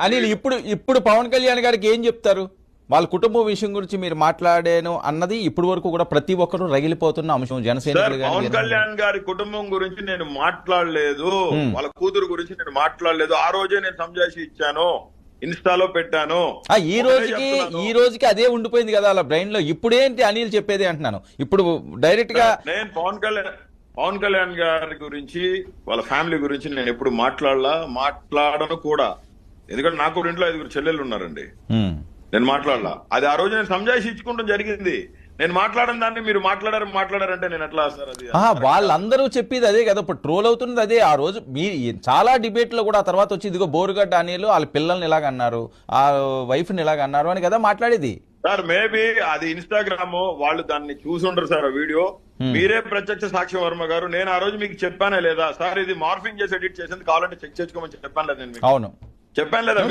అనిల్ ఇప్పుడు ఇప్పుడు పవన్ కళ్యాణ్ గారికి ఏం చెప్తారు? వాళ్ళ కుటుంబ విషయం గురించి మీరు మాట్లాడాను అన్నది ఇప్పుడు వరకు కూడా ప్రతి ఒక్కరు రగిలిపోతున్న అంశం. జనసేన పవన్ కళ్యాణ్ గారి కుటుంబం గురించి నేను మాట్లాడలేదు, వాళ్ళ కూతురు గురించి నేను మాట్లాడలేదు. ఆ రోజే నేను సంజాయిషి ఇచ్చాను, ఇన్స్టాలో పెట్టాను. ఈ రోజుకి అదే ఉండిపోయింది కదా అలా బ్రెయిన్ లో. ఇప్పుడేంటి అనిల్ చెప్పేది అంటున్నాను. ఇప్పుడు డైరెక్ట్ గా నేను పవన్ కళ్యాణ్ గారి గురించి వాళ్ళ ఫ్యామిలీ గురించి నేను ఎప్పుడు మాట్లాడను కూడా. ఎందుకంటే నాకు ఇంట్లో 5 చెల్లెళ్ళు ఉన్నారండి. నేను మాట్లాడలా. అది ఆ రోజు నేను సంజాయిషి ఇచ్చుకుంటాం జరిగింది. నేను మాట్లాడని దాన్ని మీరు మాట్లాడారంటే నేను ఎట్లా సార్? అది వాళ్ళందరూ చెప్పేది అదే కదా, ఇప్పుడు ట్రోల్ అవుతున్నది అదే. ఆ రోజు మీ చాలా డిబేట్ లో కూడా ఆ తర్వాత వచ్చి ఇదిగో బోరుగడ్డ అనిల్ వాళ్ళ పిల్లల్ని ఇలాగ అన్నారు, ఆ వైఫ్ ని ఇలాగ అన్నారు అని కదా మాట్లాడేది. సార్ మేబీ అది ఇన్స్టాగ్రామ్ వాళ్ళు దాన్ని చూసుంటారు సార్ ఆ వీడియో. మీరే ప్రత్యక్ష సాక్ష్యం వర్మ గారు. నేను ఆ రోజు మీకు చెప్పానే లేదా సార్, ఇది మార్ఫింగ్ చేసి ఎడిట్ చేసింది, కావాలంటే చెక్ చేసుకోమని చెప్పాను లేదా? నేను అవును చెప్పాను లేదా?